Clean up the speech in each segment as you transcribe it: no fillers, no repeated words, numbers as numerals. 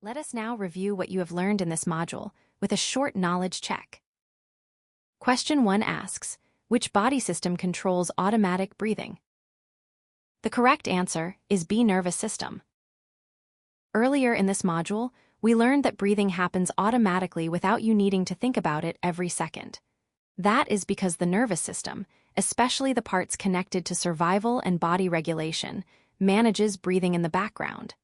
Let us now review what you have learned in this module with a short knowledge check. Question 1 asks, which body system controls automatic breathing? The correct answer is B, nervous system. Earlier in this module, we learned that breathing happens automatically without you needing to think about it every second. That is because the nervous system, especially the parts connected to survival and body regulation, manages breathing in the background.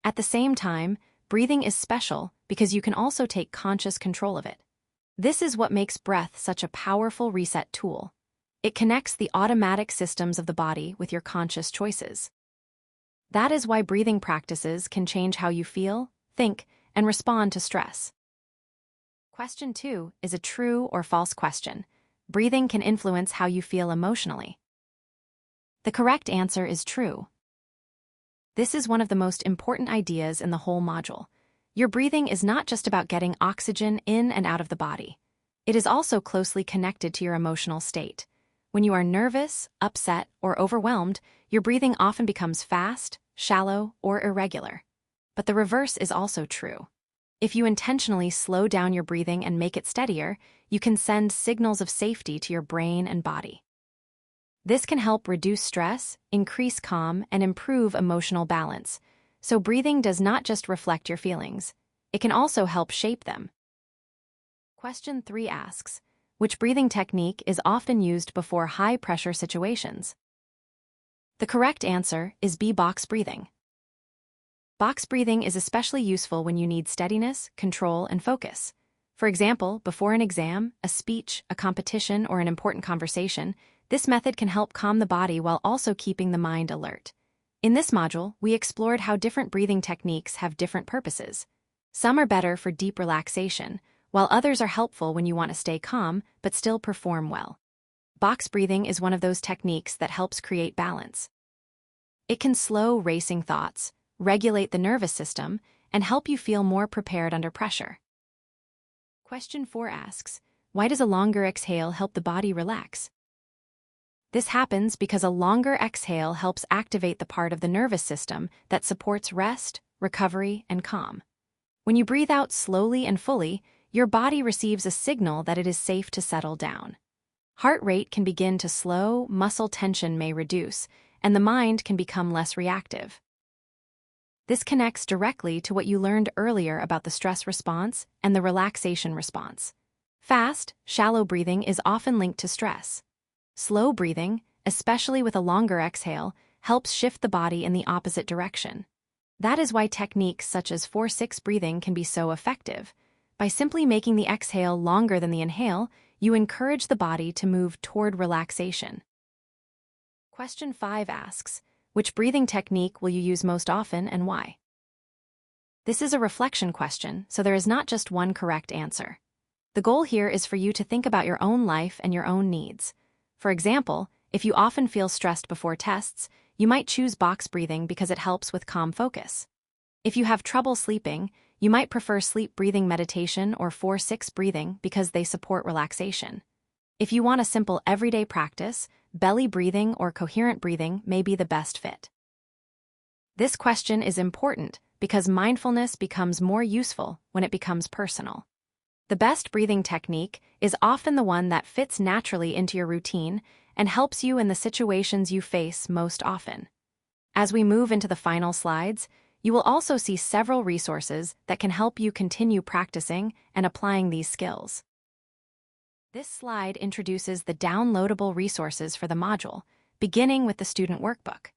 At the same time, breathing is special because you can also take conscious control of it. This is what makes breath such a powerful reset tool. It connects the automatic systems of the body with your conscious choices. That is why breathing practices can change how you feel, think, and respond to stress. Question 2 is a true or false question. Breathing can influence how you feel emotionally. The correct answer is true. This is one of the most important ideas in the whole module. Your breathing is not just about getting oxygen in and out of the body. It is also closely connected to your emotional state. When you are nervous, upset, or overwhelmed, your breathing often becomes fast, shallow, or irregular. But the reverse is also true. If you intentionally slow down your breathing and make it steadier, you can send signals of safety to your brain and body. This can help reduce stress, increase calm, and improve emotional balance. So breathing does not just reflect your feelings. It can also help shape them. Question 3 asks, which breathing technique is often used before high-pressure situations? The correct answer is B, box breathing. Box breathing is especially useful when you need steadiness, control, and focus. For example, before an exam, a speech, a competition, or an important conversation, this method can help calm the body while also keeping the mind alert. In this module, we explored how different breathing techniques have different purposes. Some are better for deep relaxation, while others are helpful when you want to stay calm but still perform well. Box breathing is one of those techniques that helps create balance. It can slow racing thoughts, regulate the nervous system, and help you feel more prepared under pressure. Question 4 asks, why does a longer exhale help the body relax? This happens because a longer exhale helps activate the part of the nervous system that supports rest, recovery, and calm. When you breathe out slowly and fully, your body receives a signal that it is safe to settle down. Heart rate can begin to slow, muscle tension may reduce, and the mind can become less reactive. This connects directly to what you learned earlier about the stress response and the relaxation response. Fast, shallow breathing is often linked to stress. Slow breathing, especially with a longer exhale, helps shift the body in the opposite direction. That is why techniques such as 4-6 breathing can be so effective. By simply making the exhale longer than the inhale, you encourage the body to move toward relaxation. Question 5 asks, which breathing technique will you use most often and why? This is a reflection question, so there is not just one correct answer. The goal here is for you to think about your own life and your own needs. For example, if you often feel stressed before tests, you might choose box breathing because it helps with calm focus. If you have trouble sleeping, you might prefer sleep breathing meditation or 4-6 breathing because they support relaxation. If you want a simple everyday practice, belly breathing or coherent breathing may be the best fit. This question is important because mindfulness becomes more useful when it becomes personal. The best breathing technique is often the one that fits naturally into your routine and helps you in the situations you face most often. As we move into the final slides, you will also see several resources that can help you continue practicing and applying these skills. This slide introduces the downloadable resources for the module, beginning with the student workbook.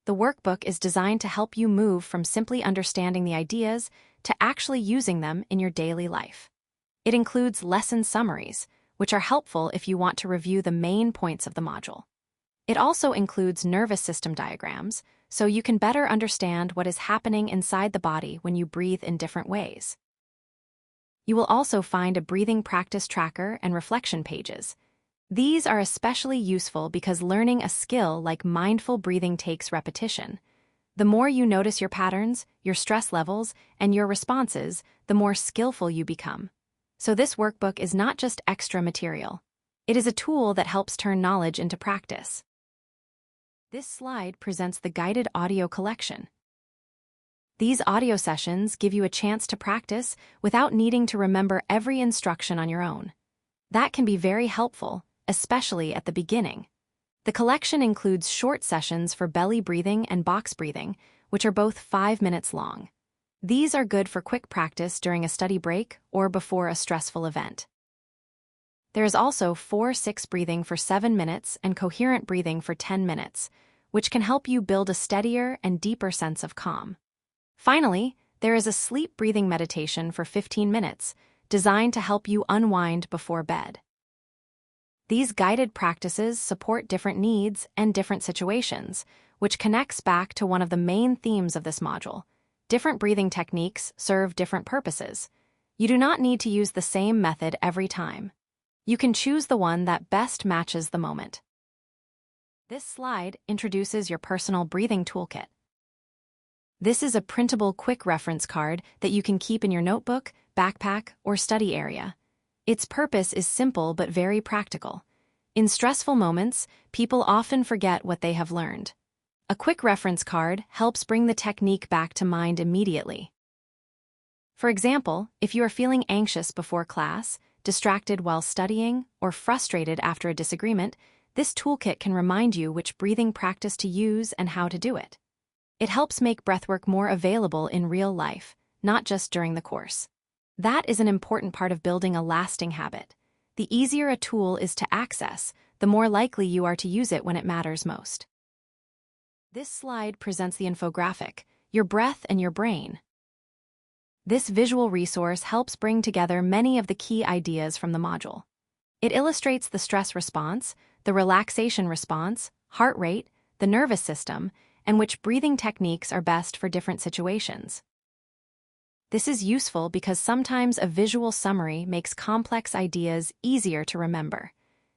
The workbook is designed to help you move from simply understanding the ideas to actually using them in your daily life. It includes lesson summaries, which are helpful if you want to review the main points of the module. It also includes nervous system diagrams, so you can better understand what is happening inside the body when you breathe in different ways. You will also find a breathing practice tracker and reflection pages. These are especially useful because learning a skill like mindful breathing takes repetition. The more you notice your patterns, your stress levels, and your responses, the more skillful you become. So this workbook is not just extra material. It is a tool that helps turn knowledge into practice. This slide presents the guided audio collection. These audio sessions give you a chance to practice without needing to remember every instruction on your own. That can be very helpful, especially at the beginning. The collection includes short sessions for belly breathing and box breathing, which are both 5 minutes long. These are good for quick practice during a study break or before a stressful event. There is also 4-6 breathing for 7 minutes and coherent breathing for 10 minutes, which can help you build a steadier and deeper sense of calm. Finally, there is a sleep breathing meditation for 15 minutes, designed to help you unwind before bed. These guided practices support different needs and different situations, which connects back to one of the main themes of this module. Different breathing techniques serve different purposes. You do not need to use the same method every time. You can choose the one that best matches the moment. This slide introduces your personal breathing toolkit. This is a printable quick reference card that you can keep in your notebook, backpack, or study area. Its purpose is simple but very practical. In stressful moments, people often forget what they have learned. A quick reference card helps bring the technique back to mind immediately. For example, if you are feeling anxious before class, distracted while studying, or frustrated after a disagreement, this toolkit can remind you which breathing practice to use and how to do it. It helps make breathwork more available in real life, not just during the course. That is an important part of building a lasting habit. The easier a tool is to access, the more likely you are to use it when it matters most. This slide presents the infographic, Your Breath and Your Brain. This visual resource helps bring together many of the key ideas from the module. It illustrates the stress response, the relaxation response, heart rate, the nervous system, and which breathing techniques are best for different situations. This is useful because sometimes a visual summary makes complex ideas easier to remember.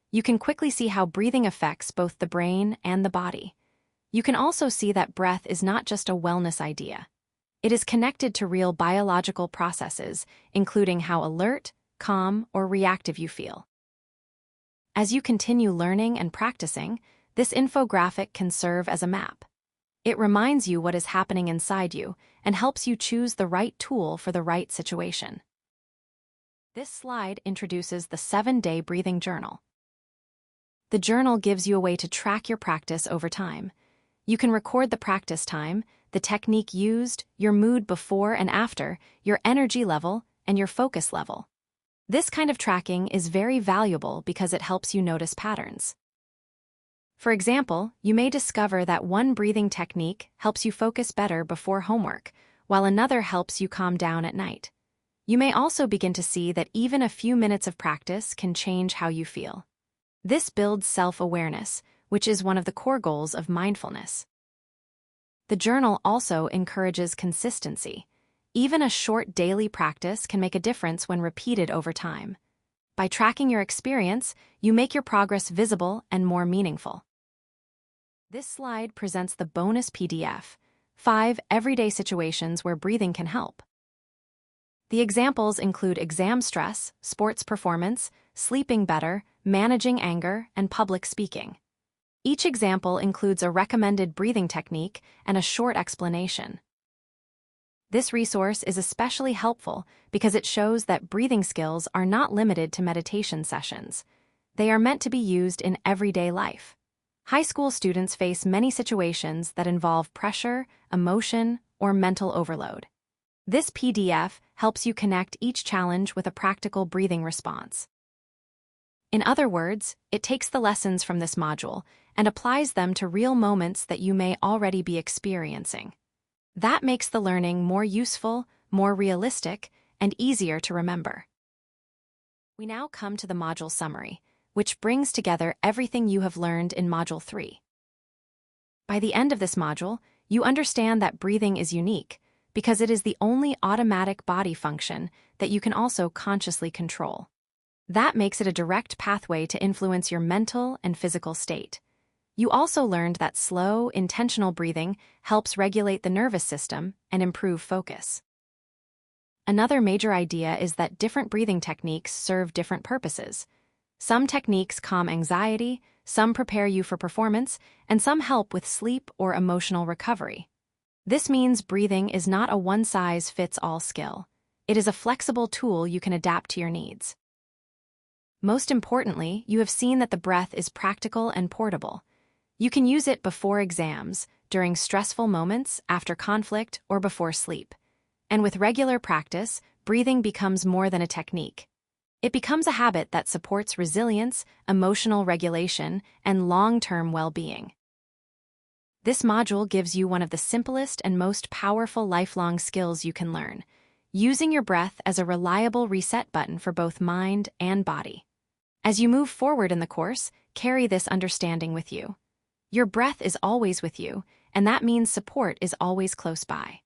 You can quickly see how breathing affects both the brain and the body. You can also see that breath is not just a wellness idea. It is connected to real biological processes, including how alert, calm, or reactive you feel. As you continue learning and practicing, this infographic can serve as a map. It reminds you what is happening inside you and helps you choose the right tool for the right situation. This slide introduces the 7-day breathing journal. The journal gives you a way to track your practice over time. You can record the practice time, the technique used, your mood before and after, your energy level, and your focus level. This kind of tracking is very valuable because it helps you notice patterns. For example, you may discover that one breathing technique helps you focus better before homework, while another helps you calm down at night. You may also begin to see that even a few minutes of practice can change how you feel. This builds self-awareness, which is one of the core goals of mindfulness. The journal also encourages consistency. Even a short daily practice can make a difference when repeated over time. By tracking your experience, you make your progress visible and more meaningful. This slide presents the bonus PDF, 5 everyday situations where breathing can help. The examples include exam stress, sports performance, sleeping better, managing anger, and public speaking. Each example includes a recommended breathing technique and a short explanation. This resource is especially helpful because it shows that breathing skills are not limited to meditation sessions. They are meant to be used in everyday life. High school students face many situations that involve pressure, emotion, or mental overload. This PDF helps you connect each challenge with a practical breathing response. In other words, it takes the lessons from this module and applies them to real moments that you may already be experiencing. That makes the learning more useful, more realistic, and easier to remember. We now come to the module summary, which brings together everything you have learned in Module 3. By the end of this module, you understand that breathing is unique because it is the only automatic body function that you can also consciously control. That makes it a direct pathway to influence your mental and physical state. You also learned that slow, intentional breathing helps regulate the nervous system and improve focus. Another major idea is that different breathing techniques serve different purposes. Some techniques calm anxiety, some prepare you for performance, and some help with sleep or emotional recovery. This means breathing is not a one-size-fits-all skill. It is a flexible tool you can adapt to your needs. Most importantly, you have seen that the breath is practical and portable. You can use it before exams, during stressful moments, after conflict, or before sleep. And with regular practice, breathing becomes more than a technique. It becomes a habit that supports resilience, emotional regulation, and long-term well-being. This module gives you one of the simplest and most powerful lifelong skills you can learn, using your breath as a reliable reset button for both mind and body. As you move forward in the course, carry this understanding with you. Your breath is always with you, and that means support is always close by.